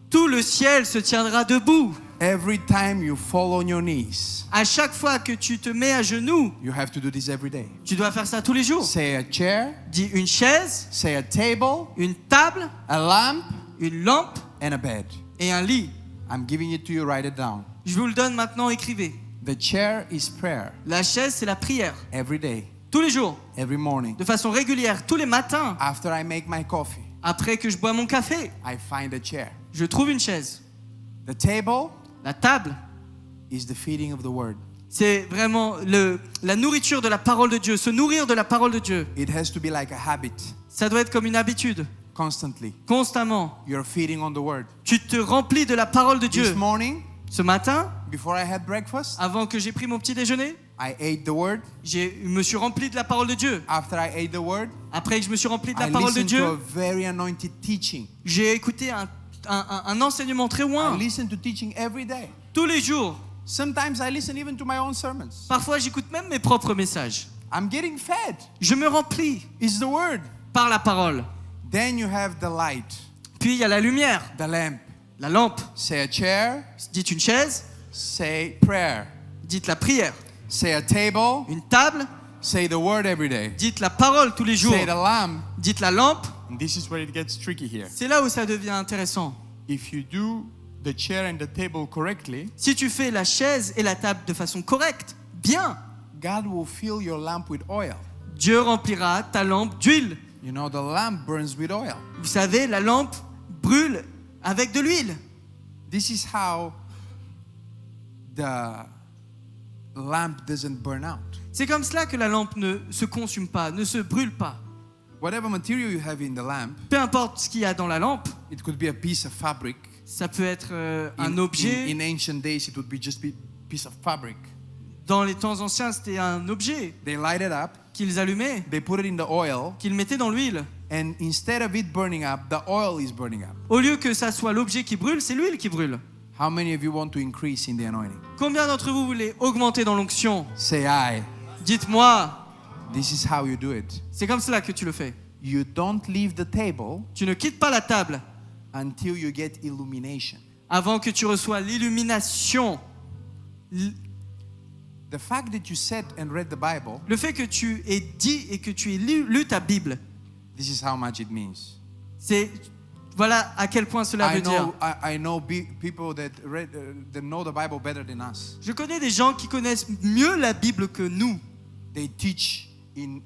tout le ciel se tiendra debout. Every time you fall on your knees, À chaque fois que tu te mets à genoux, you have to do this every day. tu dois faire ça tous les jours. Say a chair, Dis une chaise, say a table, une table, a lamp, une lampe and a bed. et un lit. I'm giving it to you, write it down. Je vous le donne maintenant, écrivez. The chair is prayer La chaise, c'est la prière. every day, Tous les jours, every morning. de façon régulière, tous les matins, After I make my coffee, après que je bois mon café, I find a chair. je trouve une chaise. The table La table, is the feeding of the word. c'est vraiment la nourriture de la parole de Dieu, se nourrir de la parole de Dieu. It has to be like a habit. Ça doit être comme une habitude, Constantly, constamment. you're feeding on the word. Tu te remplis de la parole de This Dieu. morning, Ce matin, before I had breakfast, avant que j'ai pris mon petit déjeuner, I ate the word. je me suis rempli de la parole de Dieu. After I ate the word, Après que je me suis rempli de la I parole de listened to a Dieu, very anointed teaching. j'ai écouté un enseignement très I loin, listen to teaching every day. tous les jours. Sometimes I listen even to my own sermons. Parfois, j'écoute même mes propres messages. I'm getting fed. Je me remplis It's the word. par la parole. Then you have the light, Puis il y a la lumière, the lamp. la lampe. Say a chair, Dites une chaise, say prayer. Dites la prière. Say a table. Une table. Say the word every day. Dites la parole tous les jours. Say the lamp. Dites la lampe. And this is where it gets tricky here. C'est là où ça devient intéressant. If you do the chair and the table correctly, Si tu fais la chaise et la table de façon correcte, bien, God will fill your lamp with oil. Dieu remplira ta lampe d'huile. You know, the lamp burns with oil. Vous savez, la lampe brûle avec de l'huile. This is how the lamp doesn't burn out. C'est comme cela que la lampe ne se consume pas, ne se brûle pas. Whatever material you have in the lamp, Peu importe ce qu'il y a dans la lampe, it could be a piece of fabric. ça peut être un objet. In ancient days, it would be just a piece of fabric. Dans les temps anciens, c'était un objet They light it up, qu'ils allumaient, they put it in the oil, qu'ils mettaient dans l'huile. and instead of it burning up, the oil is burning up. Au lieu que ça soit l'objet qui brûle, c'est l'huile qui brûle. How many of you want to increase in the anointing? Combien d'entre vous voulez augmenter dans l'onction? Say I. Dites-moi, This is how you do it. c'est comme cela que tu le fais. You don't leave the table Tu ne quittes pas la table until you get illumination. avant que tu reçois l'illumination. The fact that you sat and read the Bible, Le fait que tu aies dit et que tu aies lu ta Bible, this is how much it means. c'est voilà à quel point cela veut dire. I know people that that know the Bible better than us. Je connais des gens qui connaissent mieux la Bible que nous. They teach in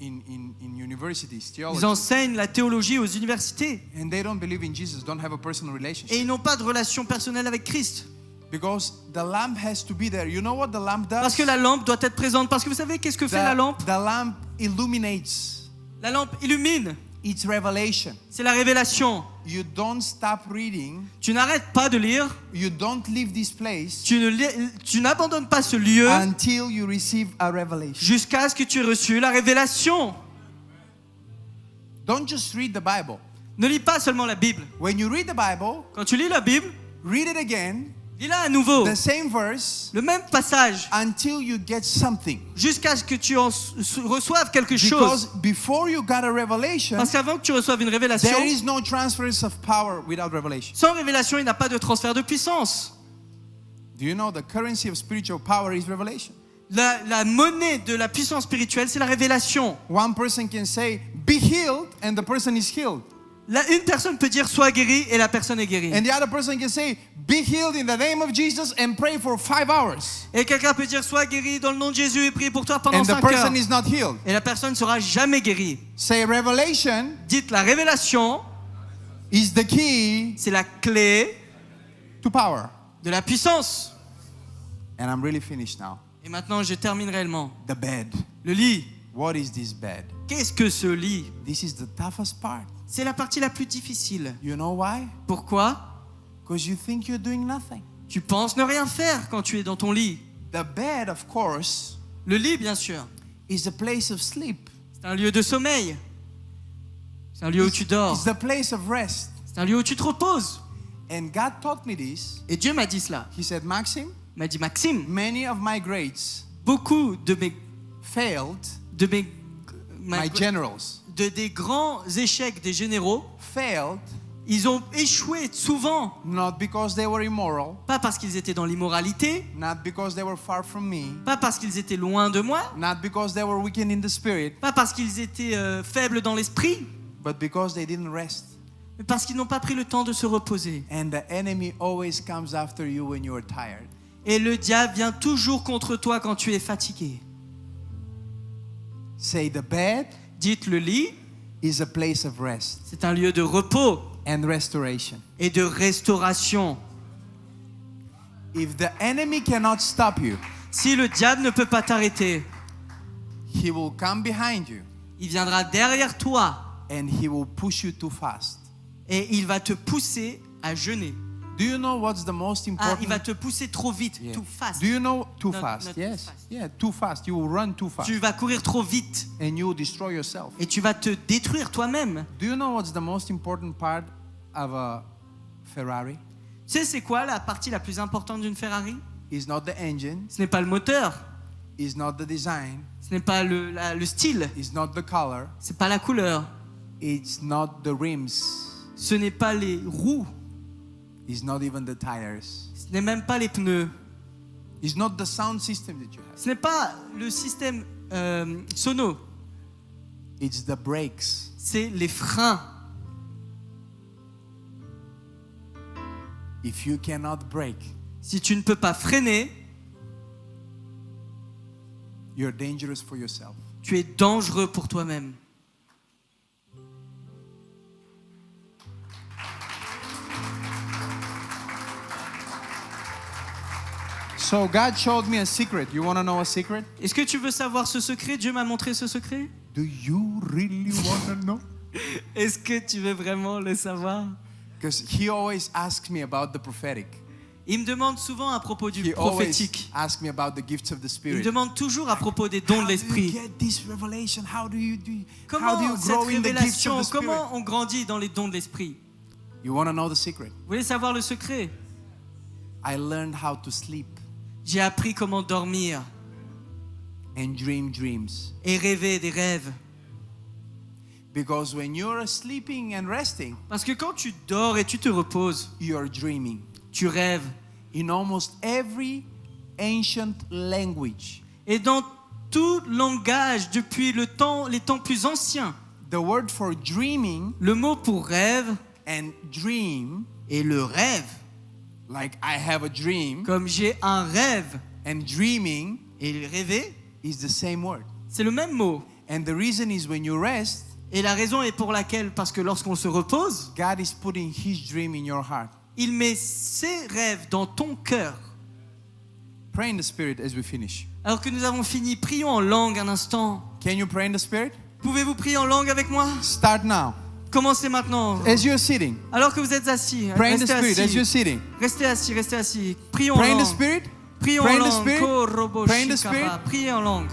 universities Ils theology, enseignent la théologie aux universités and they don't believe in Jesus, don't have a personal et relationship. ils n'ont pas de relation personnelle avec Christ. Because the lamp has to be there. You know what the lamp does? Parce que la lampe doit être présente. Parce que vous savez qu'est-ce que fait la lampe? The lamp illuminates. La lampe illumine. It's revelation. C'est la révélation. You don't stop reading. Tu n'arrêtes pas de lire. You don't leave this place Tu n'abandonnes pas ce lieu until you receive a revelation. jusqu'à ce que tu aies reçu la révélation. Don't just read the Bible. Ne lis pas seulement la Bible. When you read the Bible, Quand tu lis la Bible, read it again, lis-la à nouveau. the same verse, Le même passage until you get something. jusqu'à ce que tu en reçoives quelque chose. Because before you got a revelation, Parce qu'avant que tu reçoives une révélation, there is no transfers of power without revelation. sans révélation, il n'y a pas de transfert de puissance. Do you know the currency of spiritual power is revelation? La monnaie de la puissance spirituelle, c'est la révélation. One person can say, be healed, and the person is healed. Là, une personne peut dire sois guéri et la personne est guérie. And the other person can say, be healed in the name of Jesus and pray for 5 hours. Et quelqu'un peut dire sois guéri dans le nom de Jésus et prier pour toi pendant And the 5 heures. person is not healed. Et la personne ne sera jamais guérie. Say revelation Dites la révélation, is the key c'est la clé to power. de la puissance. And I'm really finished now. Et maintenant, je termine réellement. The bed. Le lit. What is this bed? Qu'est-ce que ce lit? This is the toughest part. C'est la partie la plus difficile. You know why? Pourquoi? Because you think you're doing nothing. Tu penses ne rien faire quand tu es dans ton lit. The bed, of course, Le lit, bien sûr, is a place of sleep. c'est un lieu de sommeil. C'est un lieu où tu dors. It's the place of rest. C'est un lieu où tu te reposes. And God taught me this. Et Dieu m'a dit cela. He said, Maxim, Il m'a dit Maxime, many of my greats beaucoup de mes failed, ma- my generals des grands échecs des généraux, failed ils ont échoué souvent. not because they were immoral, Pas parce qu'ils étaient dans l'immoralité, not because they were far from me, pas parce qu'ils étaient loin de moi, not because they were weakened in the spirit, pas parce qu'ils étaient faibles dans l'esprit, but because they didn't rest. mais parce qu'ils n'ont pas pris le temps de se reposer. And the enemy always comes after you when you are tired. Et le diable vient toujours contre toi quand tu es fatigué. Say the bed Dites le lit, is a place of rest c'est un lieu de repos and restoration. et de restauration. If the enemy cannot stop you, Si le diable ne peut pas t'arrêter, he will come behind you il viendra derrière toi and he will push you too fast. et il va te pousser à jeûner. Do you know what's the most Ah, important? il va te pousser trop vite, Yeah. too fast. Do you know too Not- fast? not too Yes. fast. Yeah, too fast. You will run too fast Tu vas courir trop vite and you will destroy yourself. et tu vas te détruire toi-même. Do you know what's the most important part of a Ferrari? Tu sais, c'est quoi la partie la plus importante d'une Ferrari? It's not the engine, Ce n'est pas le moteur, it's not the design, ce n'est pas le style, it's not the color, c'est pas la couleur, it's not the rims, ce n'est pas les roues, it's not even the tires. ce n'est même pas les pneus. It's not the sound system that you have. Ce n'est pas le système sono, It's the brakes. c'est les freins. If you cannot brake, Si tu ne peux pas freiner, you're dangerous for yourself. tu es dangereux pour toi-même. So God showed me a secret. You want to know a secret? Est-ce que tu veux savoir ce secret? Dieu m'a montré ce secret. Do you really want to know? Est-ce que tu veux vraiment le savoir? Because he always asks me about the prophetic. Il me demande souvent à propos du He always prophétique. asks me about the gifts of the Il me Spirit. demande toujours à propos des dons de How do you l'esprit. get this revelation? How do you Comment cette grow in the gifts révélation, of the Spirit? comment on grandit dans les dons de l'esprit? You want to know the secret? Vous voulez savoir le secret? I learned how to sleep J'ai appris comment dormir and dream dreams. et rêver des rêves. Because when you're sleeping and resting, Parce que quand tu dors et tu te reposes, you're dreaming. tu rêves. In almost every ancient language, Et dans tout langage, depuis les temps plus anciens, the word for dreaming le mot pour rêve and dream, et le rêve, like I have a dream, comme j'ai un rêve and dreaming et rêver, is the same word. c'est le même mot. And the reason is when you rest, Et la raison est pour laquelle, parce que lorsqu'on se repose, God is putting His dream in your heart. il met ses rêves dans ton cœur. Pray in the Spirit as we finish. Alors que nous avons fini, prions en langue un instant. Can you pray in the Spirit? Pouvez-vous prier en langue avec moi? Start now. Commencez maintenant. As you're sitting, Alors que vous êtes assis, pray in the restez Spirit as you're assis. sitting. Restez assis, restez assis. Prions Pray en in the langue. Spirit. Prions Pray en in the langue. Spirit. Korobo Pray in the shikapa. Spirit. Priez en langue.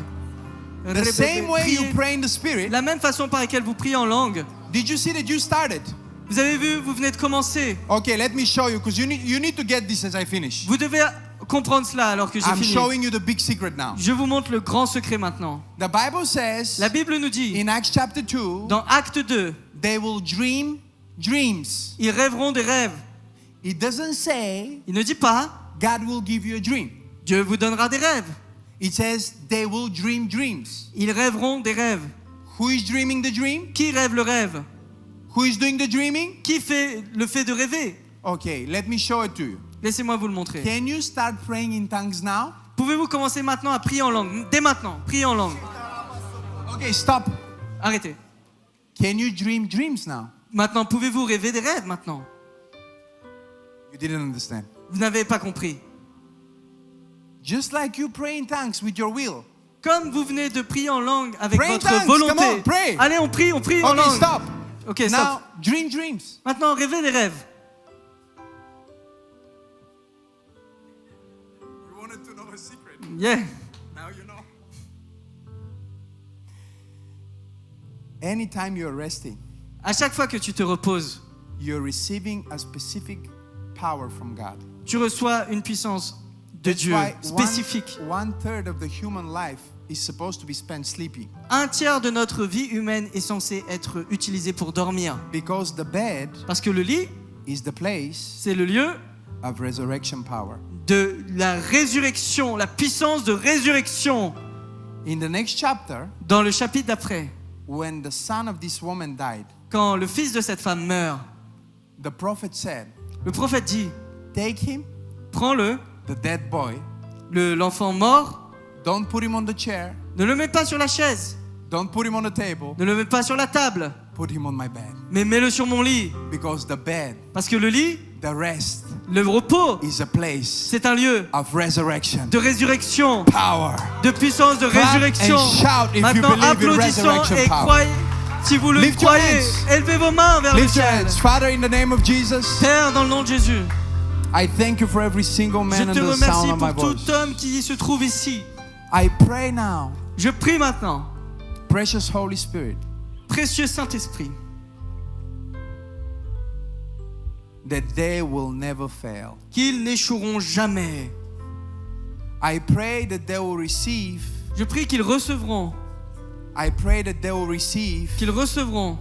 The same way you Priez. pray in the Spirit. La même façon par laquelle vous priez en langue. Did you see that you started? Vous avez vu, vous venez de commencer. Okay, let me show you because you need to get this as I finish. Vous devez comprendre cela alors que j'ai I'm fini. showing you the big secret now. Je vous montre le grand secret maintenant. The Bible says La Bible nous dit, in Acts chapter 2, dans Acte 2, they will dream dreams. ils rêveront des rêves. It doesn't say Il ne dit pas, God will give you a dream. Dieu vous donnera des rêves. It says they will dream dreams. Ils rêveront des rêves. Who is dreaming the dream? Qui rêve le rêve? Who is doing the dreaming? Qui fait le fait de rêver? Okay, let me show it to you. Laissez-moi vous le montrer. Can you start praying in tongues now? Pouvez-vous commencer maintenant à prier en langue? Dès maintenant, priez en langue. Okay, stop. Arrêtez. Can you dream dreams now? Maintenant, pouvez-vous rêver des rêves maintenant? You didn't understand. Vous n'avez pas compris. Just like you pray in tongues with your will. Comme vous venez de prier en langue avec Pray in votre tongues, volonté. come on, pray. Allez, on prie en Okay, langue. stop. Ok, stop. Now, dream dreams. Maintenant, rêvez des rêves. You wanted to know a secret. Yeah. Now you know. Anytime you're resting, À chaque fois que tu te reposes, you're receiving a specific power from God. tu reçois une puissance de That's Dieu why spécifique. one third of the human life is supposed to be spent sleeping. Un tiers de notre vie humaine est censé être utilisé pour dormir. Because the bed Parce que le lit, is the place c'est le lieu of resurrection power. de la résurrection, la puissance de résurrection. In the next chapter, Dans le chapitre d'après, when the son of this woman died, quand le fils de cette femme meurt, the prophet said, le prophète dit, take him, prends-le, the dead boy, l'enfant mort, don't put him on the chair, ne le mets pas sur la chaise, don't put him on the table, ne le mets pas sur la table, put him on my bed. mais mets-le sur mon lit. Because the bed, Parce que le lit, the rest, le repos, is a place c'est un lieu of resurrection. de résurrection, Power. de puissance de Clap résurrection. and shout if you Maintenant, believe in applaudissons resurrection et power. croyez. Si vous le Lift your croyez, hands. élevez vos mains vers le Lift your ciel. hands. Father, in the name of Jesus, Père, dans le nom de Jésus, I thank you for every single je man te under the remercie sound of my pour voice. tout homme qui se trouve ici. I pray now, Je prie maintenant, precious Holy Spirit, précieux Saint-Esprit, that they will never fail. qu'ils n'échoueront jamais. I pray that they will receive. Je prie qu'ils recevront, I pray that they will receive. qu'ils recevront,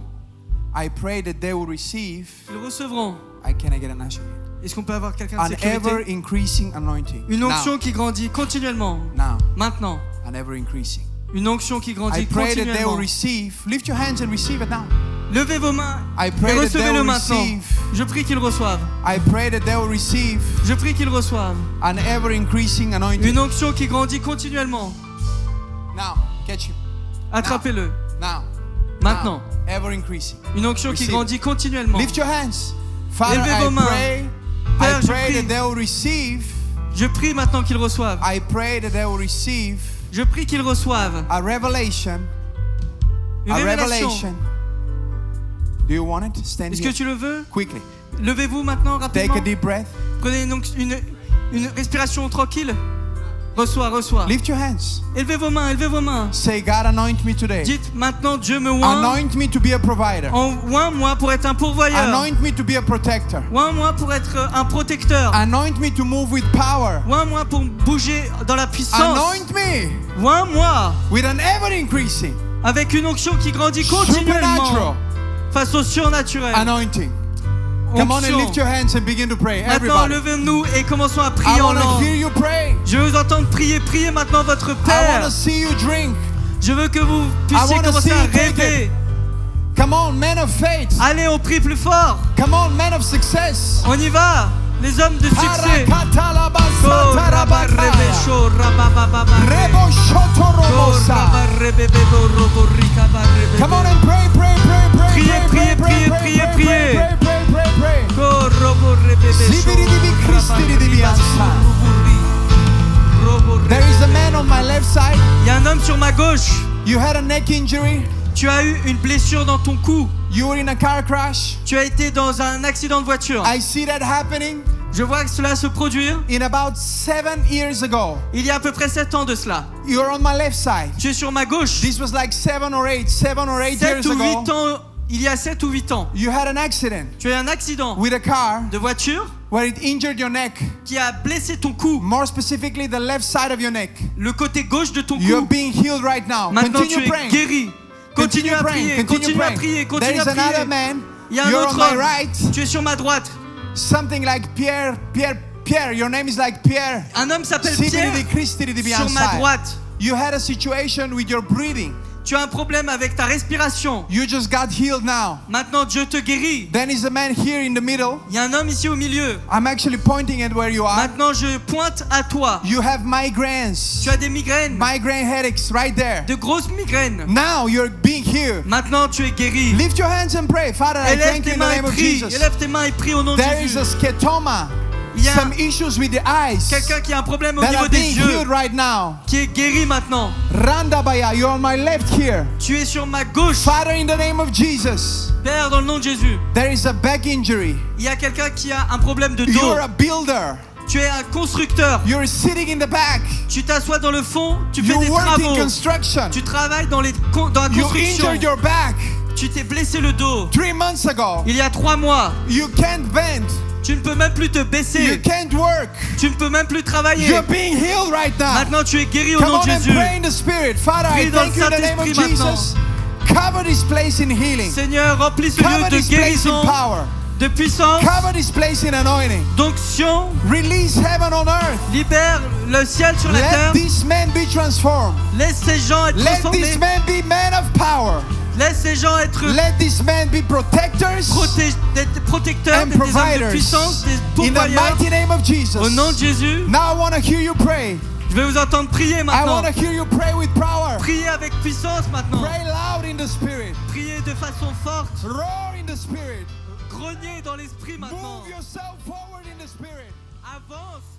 I pray that they will receive. qu'ils recevront. Can I get an usher here? Est-ce qu'on peut avoir quelqu'un de An sécurité? ever increasing anointing. Une onction qui grandit continuellement. Now, Maintenant. an ever increasing. Une onction qui I grandit pray that they will continuellement. receive. Lift your hands and receive it now. Levez vos mains I et pray that they recevez-le will maintenant. receive. Je prie qu'ils reçoivent. I pray that they will receive Je prie qu'ils reçoivent. an ever increasing anointing. Une onction qui grandit continuellement. Now, catch him. Attrapez-le. Now. Maintenant. Now. Ever increasing. Une onction qui Receive. grandit continuellement. Lift your hands. Father, Élevez I vos mains. pray. Père, I je pray prie. that they will receive. Je prie maintenant qu'ils reçoivent. I pray that they will receive Je prie qu'ils reçoivent. a revelation. Une A révélation. revelation. Do you want it? Stand Est-ce que here. tu le veux? Quickly. Levez-vous maintenant Take rapidement. a deep breath. Prenez donc une respiration tranquille. Reçois. Lift your hands. Élevez vos mains, élevez vos mains. Say, God, anoint me today. Dites maintenant, Dieu me oint. Anoint me to be a provider. Oint-moi pour être un pourvoyeur. Anoint me to be a protector. Oint-moi pour être un protecteur. Anoint me to move with power. Oint-moi pour bouger dans la puissance. Anoint me Oint-moi with an ever increasing avec une onction qui grandit continuellement supernatural face au surnaturel. anointing. Come on and Onction. lift your hands and begin to pray. Maintenant, Everybody. levez-nous et commençons à I prier en want to langue. hear you pray. Je veux vous entendre prier. Priez maintenant votre I want Père. to see you drink. Je veux que vous puissiez wanna commencer see à you take rêver. Come on, men of faith. Allez, on prie plus fort. Come on, men of success. On y va. Les hommes de succès. Ko Harakatalabasata raba rebe rabakaya. sho raba ba ba ba re. Rebo shoto Ko robosa. raba rebe bebo robo rika ba rebe Come on be. and pray. Priez, priez, priez, priez, priez. Pray. Ko robo rebe be sho Zibiri dibi raba Christi rebe dibi ba ansa. robo ri. Robo rebe There is a be. man on my left side. Il y a un homme sur ma gauche. You had a neck injury. Tu as eu une blessure dans ton cou. You were in a car crash. Tu as été dans un accident de voiture. I see that happening Je vois que cela se produire. in about 7 years ago. Il y a à peu près 7 ans de cela. You're on my left side. Tu es sur ma gauche. This was like 7 or 8 7 years ou ago. 8 ans, il y a 7 ou 8 ans. You had an accident Tu as eu un accident with a car de voiture where it injured your neck. qui a blessé ton cou, More specifically, the left side of your neck. le côté gauche de ton You're cou. being healed right now. Maintenant tu Continue es praying. guéri. Continue à prier, continue à prier, There continue is à another prier. man. Il y a un You're autre on my homme. right. Tu es sur ma droite. Something like Pierre. Your name is like Pierre. Un homme s'appelle Sibiri Pierre di Christi di sur ma Biansai. droite. You had a situation with your breathing. Tu as un problème avec ta respiration. You just got healed now. Maintenant Dieu te guérit. Then is a man here in the middle. Il y a un homme ici au milieu. I'm actually pointing at where you are. Maintenant je pointe à toi. You have migraines. Tu as des migraines, Migraine headaches right there. de grosses migraines. Now you're being healed. Maintenant tu es guéri. Lift your hands and pray. Father, I Élève thank you tes in the mains et name of prie. Jesus. Élève tes mains et prie au nom de There is a Jésus. scotoma. Il y a Some issues with the eyes quelqu'un qui a un problème au that niveau are des being yeux, healed right now. qui est guéri maintenant. Randabaya, you're on my left here. Tu es sur ma gauche. Father, in the name of Jesus, Père, dans le nom de Jésus. there is a back injury. Il y a quelqu'un qui a un problème de dos. You're a builder. Tu es un constructeur. You're sitting in the back. Tu t'assois dans le fond, tu fais You des work travaux. in construction. Tu travailles dans la You construction. injured your back Tu t'es blessé le dos. 3 months ago. Il y a 3 mois. You can't bend. Tu ne peux même plus te You baisser. can't work. Tu ne peux même plus travailler. You're being healed right now. Maintenant, tu es guéri au Come nom on de and Jésus. pray in the Spirit. Father, I Prie dans thank le you in the name of Saint-Esprit Jesus. Cover this place in healing. Seigneur, remplis ce lieu Cover de this place in guérison, power. de puissance, Cover this place in anointing. d'onction. Release heaven on earth. Libère le ciel sur la Let terre. these men be transformed. Laisse ces gens être Let transformés. these men be men of power. Laisse ces gens être Let these men be protectors des protecteurs, and des hommes de providers. puissance, des In the pourvoyeurs. mighty name of Jesus. Au nom de Jésus, Now I want to hear you pray. je vais vous entendre prier I maintenant. want to hear you pray with power. Priez avec puissance maintenant. Pray loud in the Spirit. Priez de façon forte. Roar in the Spirit. Grognez dans l'esprit maintenant. Move yourself forward in the Spirit. Avance